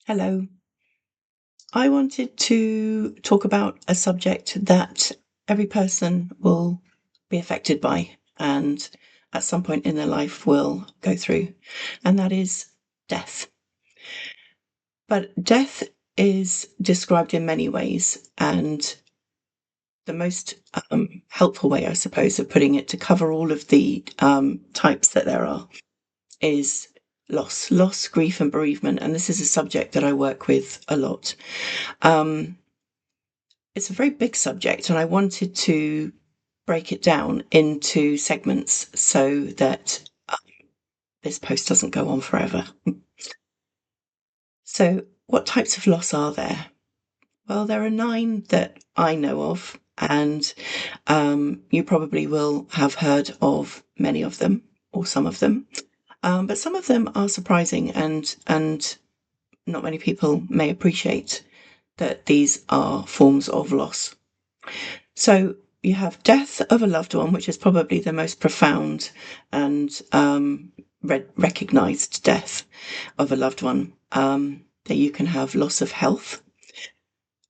Hello. I wanted to talk about a subject that every person will be affected by and at some point in their life will go through, and that is death. But death is described in many ways, and the most helpful way, I suppose, of putting it to cover all of the types that there are is loss, grief, and bereavement. And this is a subject that I work with a lot. Um, It's a very big subject, and I wanted to break it down into segments so that this post doesn't go on forever. So, what types of loss are there? Well, there are 9 that I know of, and you probably will have heard of many of them or some of them. But some of them are surprising, and not many people may appreciate that these are forms of loss. So you have death of a loved one, which is probably the most profound and recognized death of a loved one. That you can have loss of health,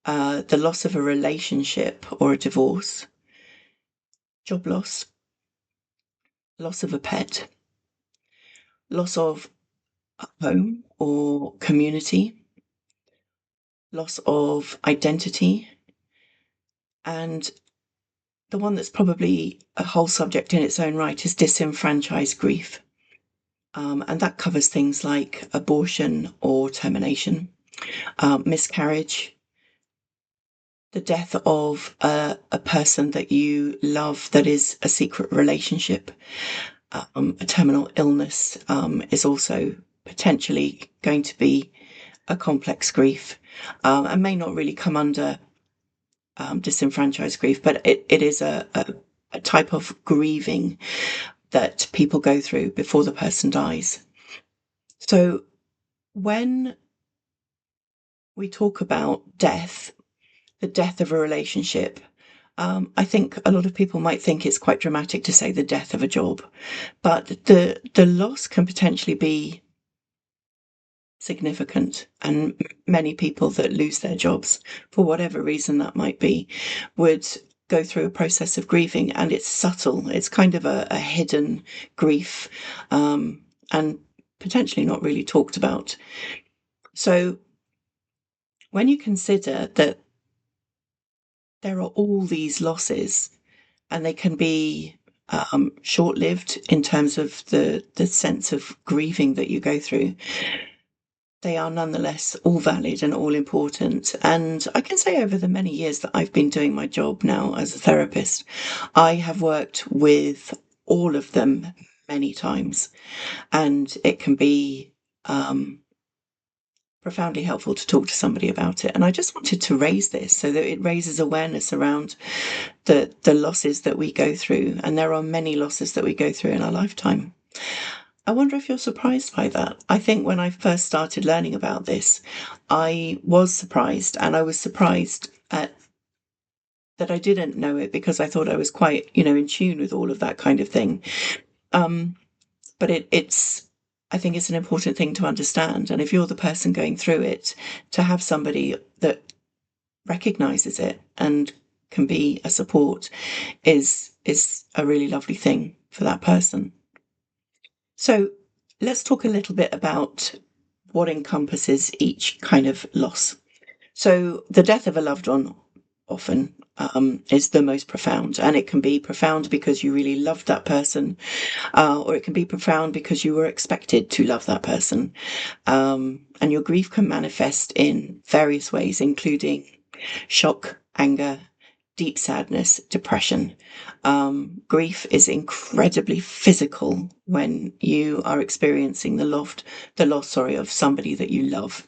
the loss of a relationship or a divorce, job loss, loss of a pet, loss of a home or community, loss of identity, and the one that's probably a whole subject in its own right is disenfranchised grief. And that covers things like abortion or termination, miscarriage, the death of a person that you love that is a secret relationship, a terminal illness is also potentially going to be a complex grief and may not really come under disenfranchised grief, but it is a type of grieving that people go through before the person dies. So when we talk about death, the death of a relationship, I think a lot of people might think it's quite dramatic to say the death of a job, but the loss can potentially be significant, and many people that lose their jobs, for whatever reason that might be, would go through a process of grieving, and it's subtle. It's kind of a hidden grief, and potentially not really talked about. So when you consider that there are all these losses, and they can be short-lived in terms of the sense of grieving that you go through. They are nonetheless all valid and all important. And I can say over the many years that I've been doing my job now as a therapist, I have worked with all of them many times, and it can be profoundly helpful to talk to somebody about it. And I just wanted to raise this so that it raises awareness around the losses that we go through. And there are many losses that we go through in our lifetime. I wonder if you're surprised by that. I think when I first started learning about this, I was surprised, and I was surprised at that I didn't know it because I thought I was quite, in tune with all of that kind of thing. Um, but it's I think it's an important thing to understand. And if you're the person going through it, to have somebody that recognizes it and can be a support is a really lovely thing for that person. So let's talk a little bit about what encompasses each kind of loss. So the death of a loved one often is the most profound, and it can be profound because you really loved that person, or it can be profound because you were expected to love that person. And your grief can manifest in various ways, including shock, anger, deep sadness, depression. Grief is incredibly physical when you are experiencing the loss, sorry, of somebody that you love.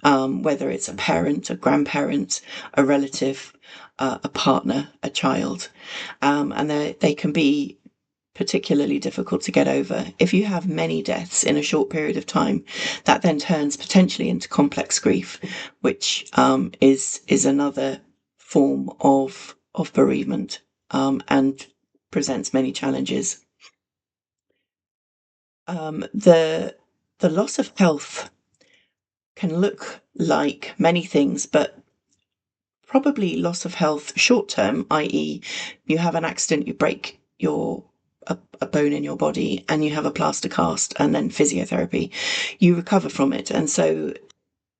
Whether it's a parent, a grandparent, a relative, a partner, a child, and they can be particularly difficult to get over. If you have many deaths in a short period of time, that then turns potentially into complex grief, which is another form of bereavement, and presents many challenges. The loss of health can look like many things, but probably loss of health short term, i.e., you have an accident, you break a bone in your body and you have a plaster cast and then physiotherapy, you recover from it. And so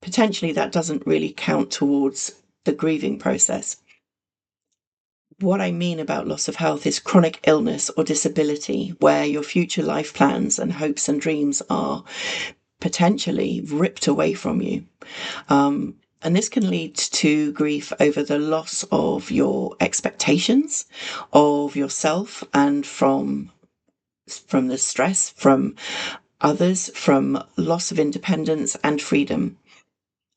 potentially that doesn't really count towards the grieving process. What I mean about loss of health is chronic illness or disability, where your future life plans and hopes and dreams are potentially ripped away from you. And this can lead to grief over the loss of your expectations of yourself and from the stress from others, from loss of independence and freedom,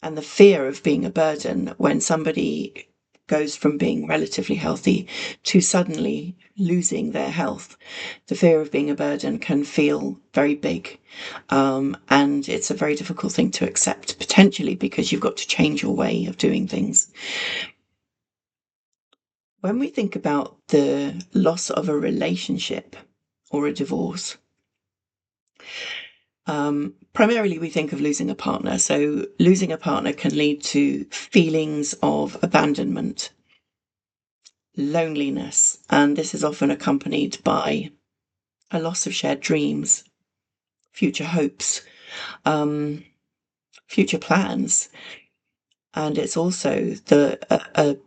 and the fear of being a burden when somebody goes from being relatively healthy to suddenly losing their health. The fear of being a burden can feel very big. And it's a very difficult thing to accept, potentially because you've got to change your way of doing things. When we think about the loss of a relationship or a divorce, primarily we think of losing a partner. So losing a partner can lead to feelings of abandonment, loneliness, and this is often accompanied by a loss of shared dreams, future hopes, future plans. And it's also the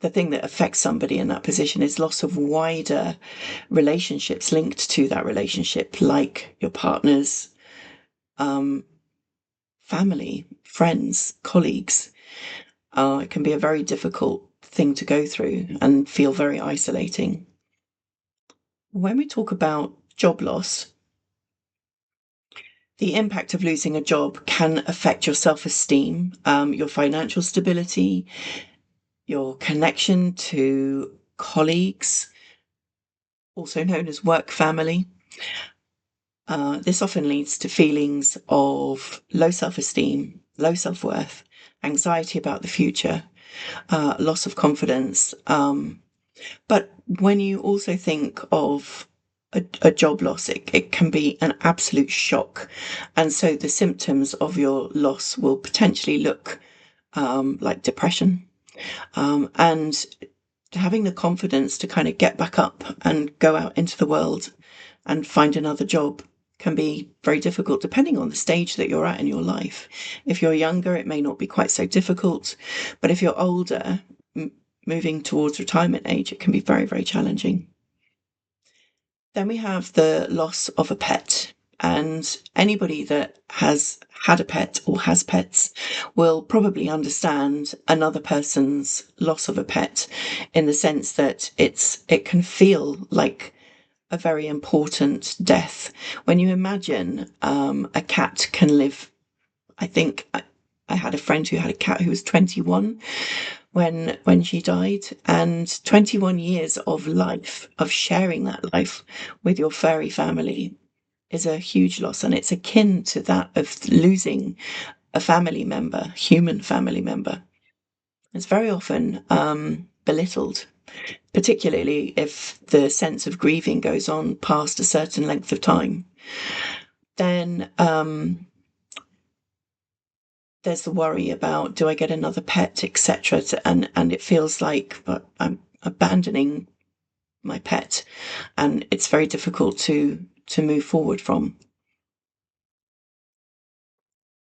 thing that affects somebody in that position is loss of wider relationships linked to that relationship, like your partner's family, friends, colleagues. It can be a very difficult thing to go through and feel very isolating. When we talk about job loss, the impact of losing a job can affect your self-esteem, your financial stability, your connection to colleagues, also known as work family. This often leads to feelings of low self-esteem, low self-worth, anxiety about the future, loss of confidence. But when you also think of a job loss, it can be an absolute shock. And so the symptoms of your loss will potentially look like depression. And having the confidence to kind of get back up and go out into the world and find another job can be very difficult depending on the stage that you're at in your life. If you're younger, it may not be quite so difficult, but if you're older, moving towards retirement age, it can be very, very challenging. Then we have the loss of a pet. And anybody that has had a pet or has pets will probably understand another person's loss of a pet in the sense that it can feel like a very important death. When you imagine a cat can live, I think I had a friend who had a cat who was 21 when she died, and 21 years of life, of sharing that life with your furry family is a huge loss, and it's akin to that of losing a family member, human family member. It's very often belittled, particularly if the sense of grieving goes on past a certain length of time. Then there's the worry about, do I get another pet, etc. And it feels like I'm abandoning my pet, and it's very difficult to move forward from.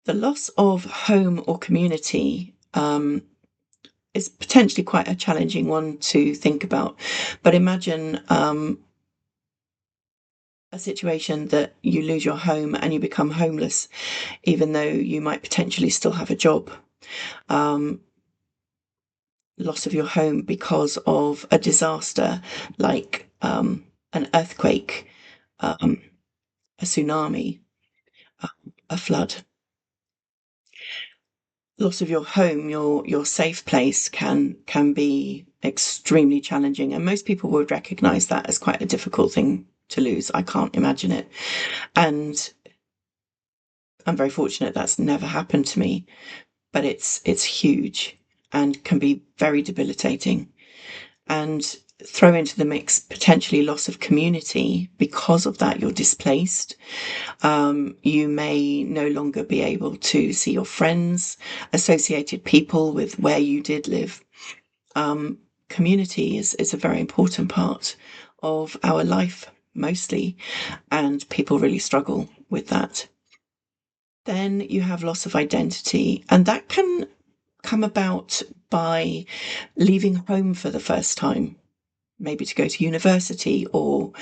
The loss of home or community is potentially quite a challenging one to think about. But imagine a situation that you lose your home and you become homeless, even though you might potentially still have a job. Loss of your home because of a disaster like an earthquake, a tsunami, a flood. Loss of your home, your safe place can be extremely challenging, and most people would recognize that as quite a difficult thing to lose. I can't imagine it. And I'm very fortunate that's never happened to me, but it's huge and can be very debilitating. And throw into the mix potentially loss of community. Because of that, you're displaced. You may no longer be able to see your friends, associated people with where you did live. Community is a very important part of our life, mostly, and people really struggle with that. Then you have loss of identity, and that can come about by leaving home for the first time, maybe to go to university, or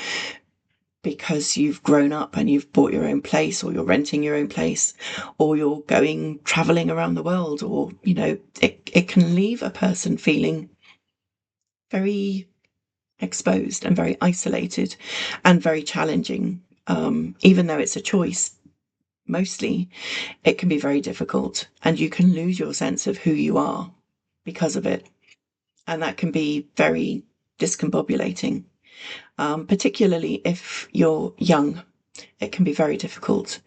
because you've grown up and you've bought your own place, or you're renting your own place, or you're going traveling around the world, or, it can leave a person feeling very exposed and very isolated and very challenging. Even though it's a choice, mostly it can be very difficult, and you can lose your sense of who you are because of it. And that can be very discombobulating, particularly if you're young. It can be very difficult.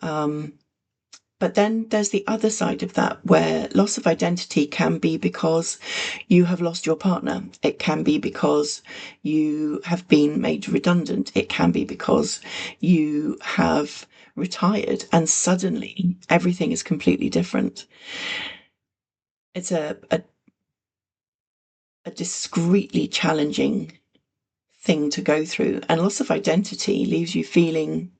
But then there's the other side of that, where loss of identity can be because you have lost your partner. It can be because you have been made redundant. It can be because you have retired and suddenly everything is completely different. It's a discreetly challenging thing to go through. And loss of identity leaves you feeling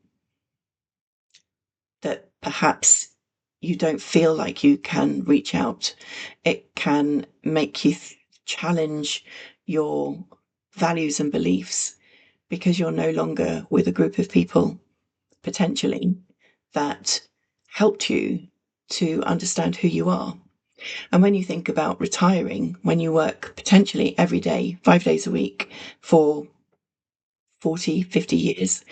that perhaps you don't feel like you can reach out. It can make you challenge your values and beliefs, because you're no longer with a group of people, potentially, that helped you to understand who you are. And when you think about retiring, when you work potentially every day, 5 days a week for 40, 50 years,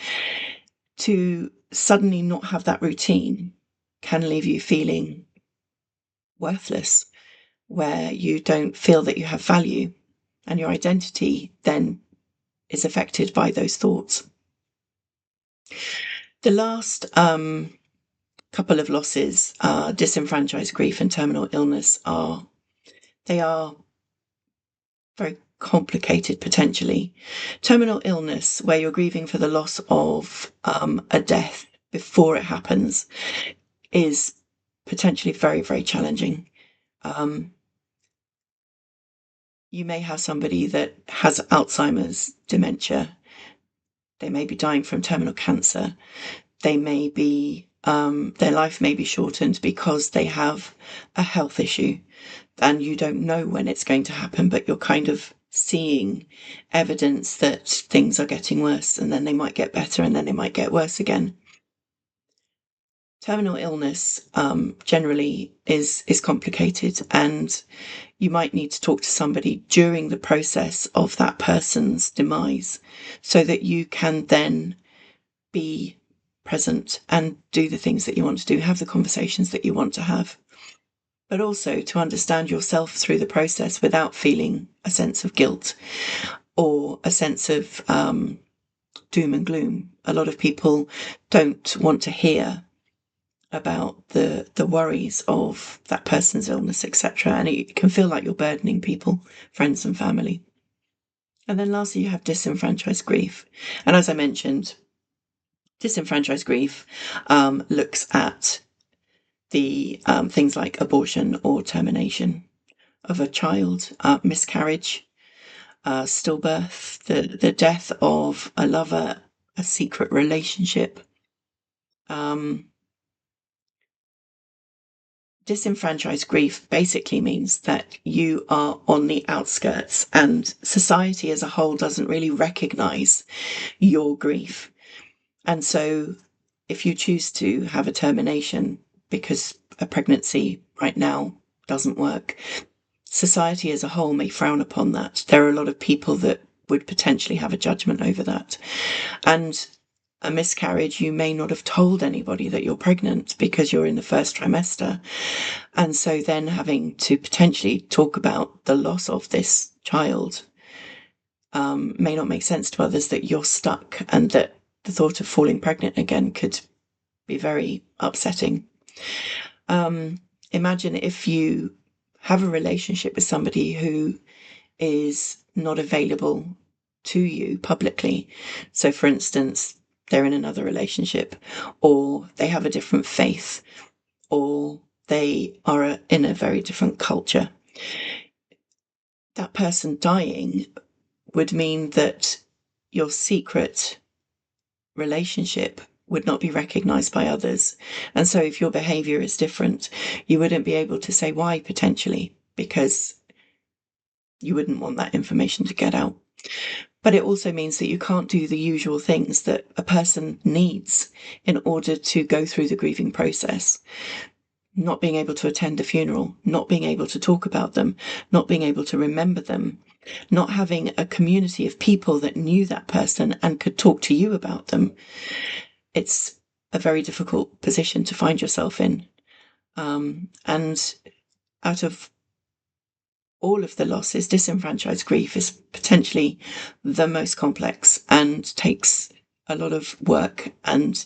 to suddenly not have that routine can leave you feeling worthless, where you don't feel that you have value, and your identity then is affected by those thoughts. The last couple of losses, disenfranchised grief and terminal illness, they are very complicated potentially. Terminal illness, where you're grieving for the loss of a death before it happens, is potentially very, very challenging. You may have somebody that has Alzheimer's, dementia. They may be dying from terminal cancer. They may be, their life may be shortened because they have a health issue, and you don't know when it's going to happen, but you're kind of seeing evidence that things are getting worse, and then they might get better, and then they might get worse again. Terminal illness generally is complicated, and you might need to talk to somebody during the process of that person's demise, so that you can then be present and do the things that you want to do, have the conversations that you want to have, but also to understand yourself through the process without feeling a sense of guilt or a sense of doom and gloom. A lot of people don't want to hear about the worries of that person's illness, etc. And it can feel like you're burdening people, friends and family. And then lastly, you have disenfranchised grief. And as I mentioned, disenfranchised grief looks at the things like abortion or termination of a child, miscarriage, stillbirth, the death of a lover, a secret relationship. Disenfranchised grief basically means that you are on the outskirts, and society as a whole doesn't really recognize your grief. And so if you choose to have a termination because a pregnancy right now doesn't work, society as a whole may frown upon that. There are a lot of people that would potentially have a judgment over that. And a miscarriage, you may not have told anybody that you're pregnant because you're in the first trimester. And so then having to potentially talk about the loss of this child may not make sense to others, that you're stuck, and that the thought of falling pregnant again could be very upsetting. Imagine if you have a relationship with somebody who is not available to you publicly. So, for instance, they're in another relationship, or they have a different faith, or they are in a very different culture. That person dying would mean that your secret relationship would not be recognized by others. And so if your behavior is different, you wouldn't be able to say why, potentially, because you wouldn't want that information to get out. But it also means that you can't do the usual things that a person needs in order to go through the grieving process. Not being able to attend a funeral, not being able to talk about them, not being able to remember them, not having a community of people that knew that person and could talk to you about them. It's a very difficult position to find yourself in. And out of all of the losses, disenfranchised grief is potentially the most complex and takes a lot of work and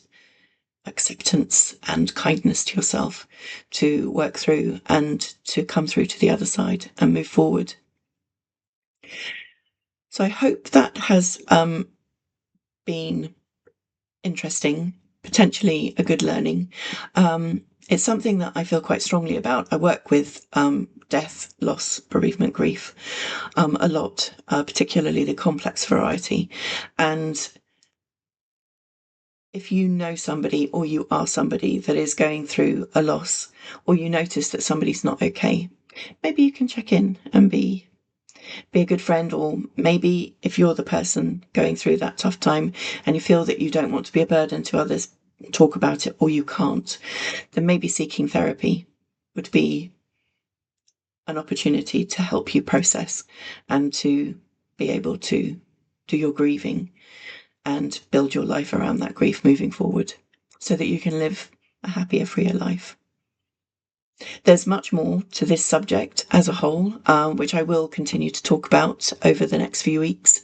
acceptance and kindness to yourself to work through and to come through to the other side and move forward. So I hope that has been interesting, potentially a good learning. It's something that I feel quite strongly about. I work with death, loss, bereavement, grief a lot, particularly the complex variety. And if you know somebody or you are somebody that is going through a loss, or you notice that somebody's not okay, maybe you can check in and be a good friend. Or maybe if you're the person going through that tough time and you feel that you don't want to be a burden to others, talk about it, or you can't, then maybe seeking therapy would be an opportunity to help you process and to be able to do your grieving and build your life around that grief moving forward so that you can live a happier, freer life. There's much more to this subject as a whole, which I will continue to talk about over the next few weeks.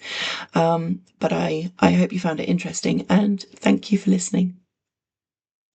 But I hope you found it interesting, and thank you for listening.